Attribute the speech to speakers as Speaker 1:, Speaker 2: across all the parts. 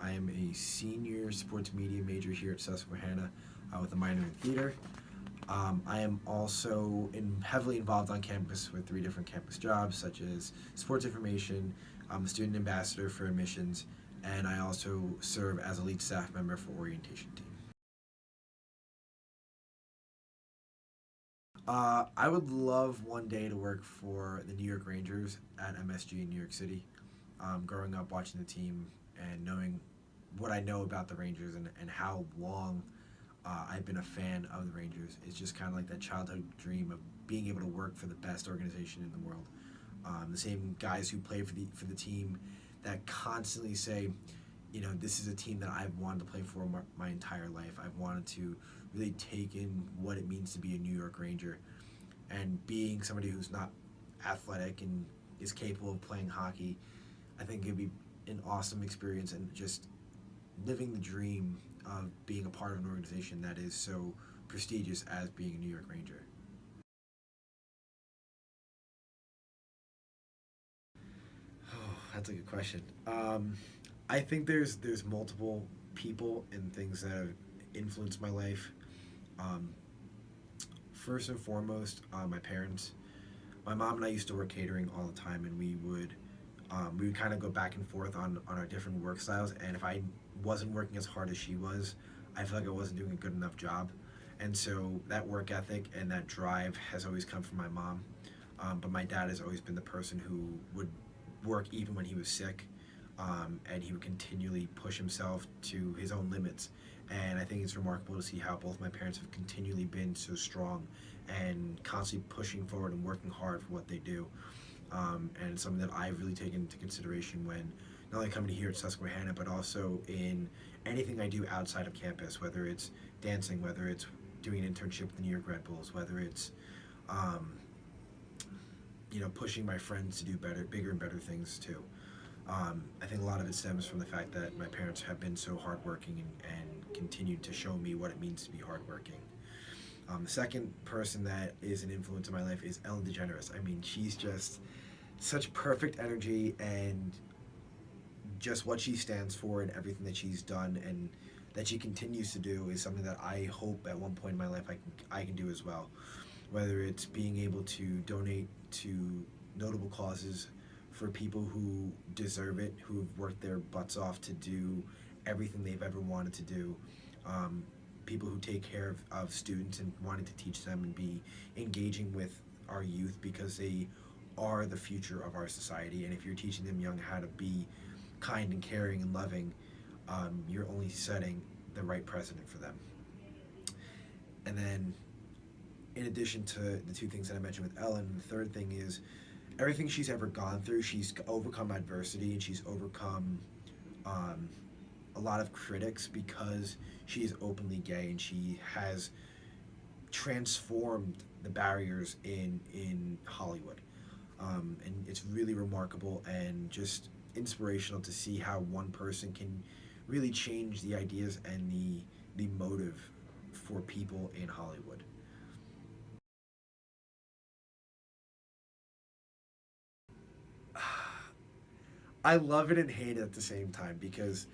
Speaker 1: I am a senior sports media major here at Susquehanna with a minor in theater. I am also heavily involved on campus with 3 different campus jobs, such as sports information, I'm a student ambassador for admissions, and I also serve as a lead staff member for orientation team. I would love one day to work for the New York Rangers at MSG in New York City. Growing up watching the team and knowing what I know about the Rangers and how long I've been a fan of the Rangers, it's just kind of like that childhood dream of being able to work for the best organization in the world. The same guys who play for the team that constantly say, you know, this is a team that I've wanted to play for my entire life. I've wanted to really take in what it means to be a New York Ranger, and being somebody who's not athletic and is capable of playing hockey, I think it'd be an awesome experience, and just living the dream of being a part of an organization that is so prestigious as being a New York Ranger. Oh, that's a good question. I think there's multiple people and things that have influenced my life. Um, First and foremost, my parents. My mom and I used to work catering all the time, and we would kind of go back and forth on our different work styles. And if I wasn't working as hard as she was, I feel like I wasn't doing a good enough job. And so that work ethic and that drive has always come from my mom. But my dad has always been the person who would work even when he was sick, and he would continually push himself to his own limits. And I think it's remarkable to see how both my parents have continually been so strong and constantly pushing forward and working hard for what they do. And it's something that I've really taken into consideration when not only coming here at Susquehanna, but also in anything I do outside of campus, whether it's dancing, whether it's doing an internship with the New York Red Bulls, whether it's um, pushing my friends to do better, bigger and better things too. I think a lot of it stems from the fact that my parents have been so hardworking and continued to show me what it means to be hardworking. The second person that is an influence in my life is Ellen DeGeneres. I mean, she's just such perfect energy, and just what she stands for and everything that she's done and that she continues to do is something that I hope at one point in my life I can do as well. Whether it's being able to donate to notable causes for people who deserve it, who've worked their butts off to do everything they've ever wanted to do. People who take care of students and wanting to teach them and be engaging with our youth, because they are the future of our society. And if you're teaching them young how to be kind and caring and loving, you're only setting the right precedent for them. And then, in addition to the 2 things that I mentioned with Ellen, the third thing is everything she's ever gone through. She's overcome adversity, and she's overcome a lot of critics because she is openly gay, and she has transformed the barriers in Hollywood. And it's really remarkable and just inspirational to see how one person can really change the ideas and the motive for people in Hollywood. I love it and hate it at the same time, because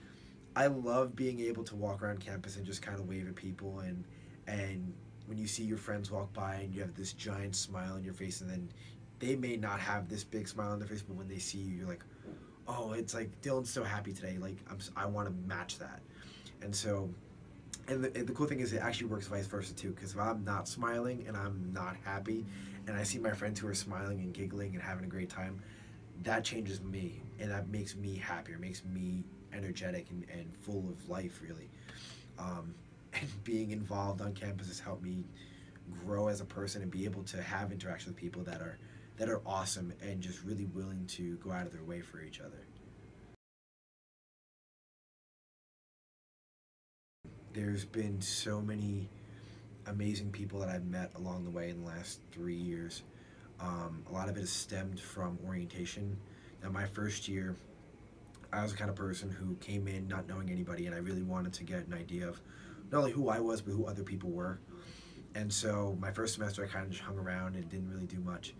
Speaker 1: I love being able to walk around campus and just kind of wave at people, and when you see your friends walk by and you have this giant smile on your face, and then they may not have this big smile on their face, but when they see you, you're like, oh, it's like Dylan's so happy today. Like I want to match that, and so. And the cool thing is, it actually works vice versa too. Because if I'm not smiling and I'm not happy, and I see my friends who are smiling and giggling and having a great time, that changes me, and that makes me happier, makes me energetic and full of life, really. And being involved on campus has helped me grow as a person and be able to have interaction with people that are awesome and just really willing to go out of their way for each other. There's been so many amazing people that I've met along the way in the last 3 years. A lot of it has stemmed from orientation. Now, my first year, I was the kind of person who came in not knowing anybody, and I really wanted to get an idea of not only who I was, but who other people were. And so my first semester, I kind of just hung around and didn't really do much.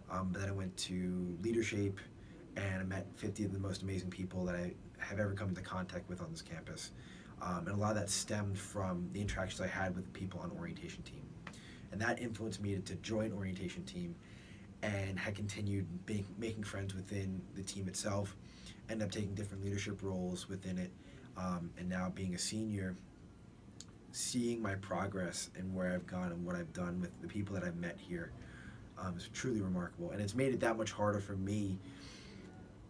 Speaker 1: But then I went to leadership, and I met 50 of the most amazing people that I have ever come into contact with on this campus. And a lot of that stemmed from the interactions I had with people on orientation team. And that influenced me to join orientation team and had continued making friends within the team itself, ended up taking different leadership roles within it, and now being a senior, seeing my progress and where I've gone and what I've done with the people that I've met here is truly remarkable. And it's made it that much harder for me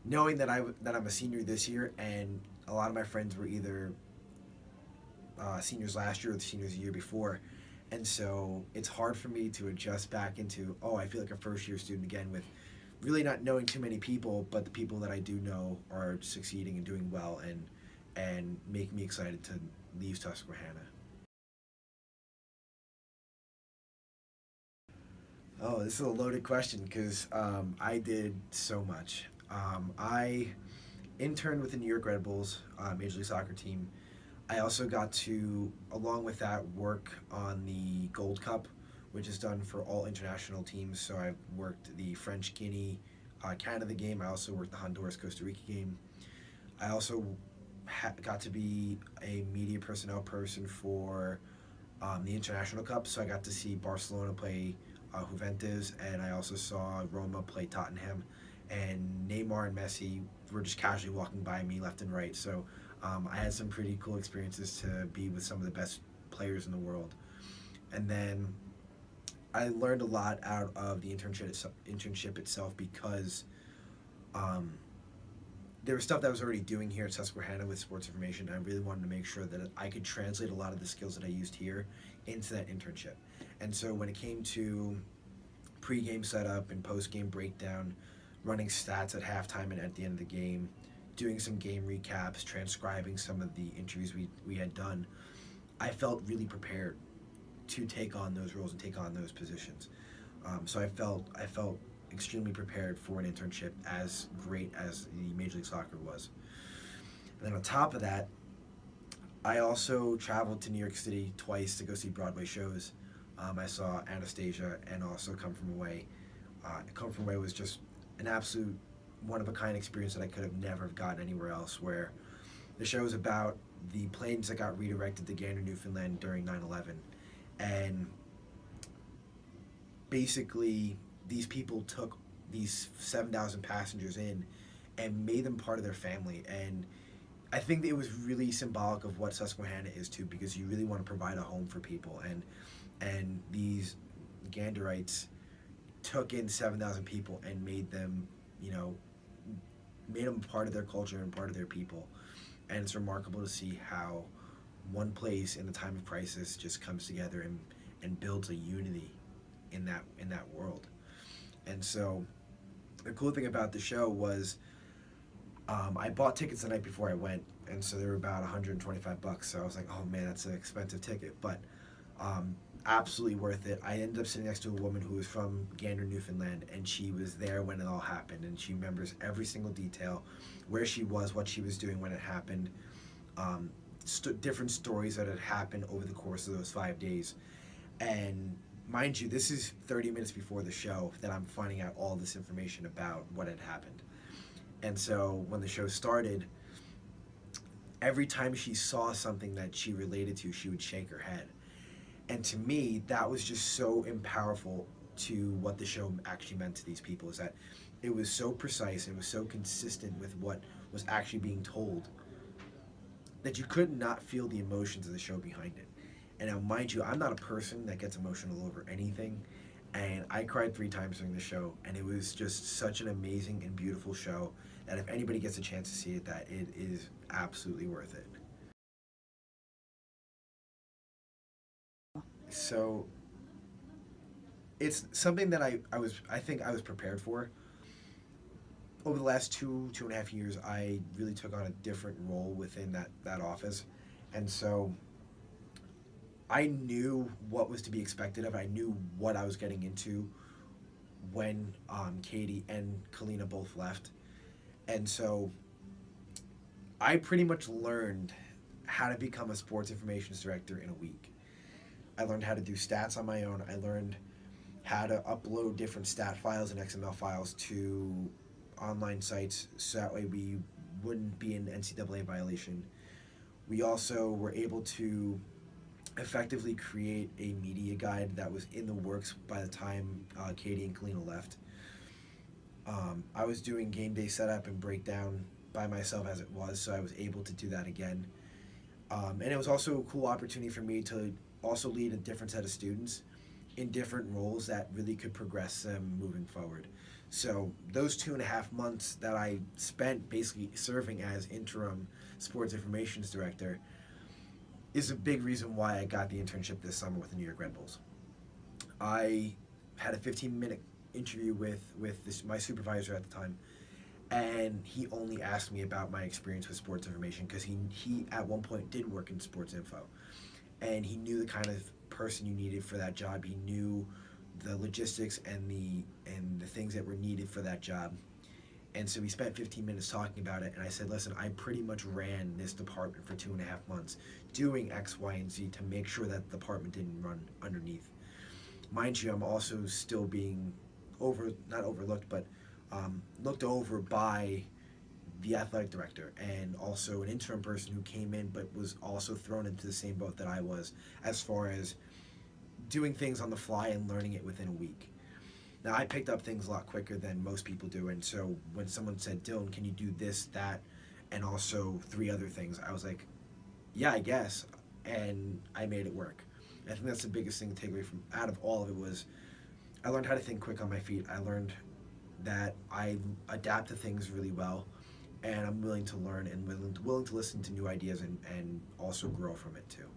Speaker 1: knowing that I'm a senior this year, and a lot of my friends were either seniors last year or the seniors the year before. And so it's hard for me to adjust back into, I feel like a first year student again, with really not knowing too many people, but the people that I do know are succeeding and doing well, and make me excited to leave Susquehanna. Oh, this is a loaded question because I did so much. I interned with the New York Red Bulls Major League Soccer team. I also got to, along with that, work on the Gold Cup, which is done for all international teams. So I worked the French Guinea Canada game. I also worked the Honduras Costa Rica game. I also got to be a media personnel person for the International Cup. So I got to see Barcelona play Juventus, and I also saw Roma play Tottenham. And Neymar and Messi were just casually walking by me left and right. So I had some pretty cool experiences to be with some of the best players in the world. And then I learned a lot out of the internship itself because there was stuff that I was already doing here at Susquehanna with sports information. And I really wanted to make sure that I could translate a lot of the skills that I used here into that internship. And so when it came to pre-game setup and post-game breakdown, running stats at halftime and at the end of the game, doing some game recaps, transcribing some of the interviews we had done, I felt really prepared to take on those roles and take on those positions. So I felt extremely prepared for an internship as great as the Major League Soccer was. And then on top of that, I also traveled to New York City twice to go see Broadway shows. I saw Anastasia and also Come From Away. Come From Away was just an absolute one-of-a-kind experience that I could have never gotten anywhere else, where the show is about the planes that got redirected to Gander, Newfoundland during 9/11. And basically, these people took these 7,000 passengers in and made them part of their family. And I think it was really symbolic of what Susquehanna is too, because you really want to provide a home for people. And these Ganderites took in 7,000 people and made them, made them part of their culture and part of their people. And it's remarkable to see how one place in a time of crisis just comes together and builds a unity in that world. And so the cool thing about the show was I bought tickets the night before I went, and so they were about $125. So I was like, oh man, that's an expensive ticket, but absolutely worth it. I ended up sitting next to a woman who was from Gander, Newfoundland, and she was there when it all happened, and she remembers every single detail, where she was, what she was doing when it happened, different stories that had happened over the course of those 5 days. And mind you, this is 30 minutes before the show that I'm finding out all this information about what had happened. And so when the show started, every time she saw something that she related to, she would shake her head. And to me, that was just so powerful to what the show actually meant to these people, is that it was so precise, it was so consistent with what was actually being told, that you could not feel the emotions of the show behind it. And now, mind you, I'm not a person that gets emotional over anything, and I cried 3 times during the show, and it was just such an amazing and beautiful show that if anybody gets a chance to see it, that it is absolutely worth it. So it's something that I think I was prepared for. Over the last two and a half years, I really took on a different role within that office. And so I knew what was to be expected of it. I knew what I was getting into when Katie and Kalina both left. And so I pretty much learned how to become a sports information director in a week. I learned how to do stats on my own. I learned how to upload different stat files and XML files to online sites so that way we wouldn't be an NCAA violation. We also were able to effectively create a media guide that was in the works by the time Katie and Kalina left. I was doing game day setup and breakdown by myself as it was, so I was able to do that again. And it was also a cool opportunity for me to also lead a different set of students in different roles that really could progress them moving forward. So those 2.5 months that I spent basically serving as interim sports informations director is a big reason why I got the internship this summer with the New York Red Bulls. I had a 15-minute interview with my supervisor at the time, and he only asked me about my experience with sports information because he at one point did work in sports info, and he knew the kind of person you needed for that job. He knew the logistics and the things that were needed for that job. And so we spent 15 minutes talking about it, and I said, listen, I pretty much ran this department for 2.5 months doing X, Y, and Z to make sure that the department didn't run underneath. Mind you, I'm also still being not overlooked, but looked over by the athletic director and also an interim person who came in but was also thrown into the same boat that I was as far as doing things on the fly and learning it within a week. Now, I picked up things a lot quicker than most people do, and so when someone said, Dylan, can you do this, that, and also 3 other things, I was like, yeah, I guess, and I made it work. I think that's the biggest thing to take away from out of all of it was I learned how to think quick on my feet. I learned that I adapt to things really well, and I'm willing to learn and willing to listen to new ideas and also grow from it too.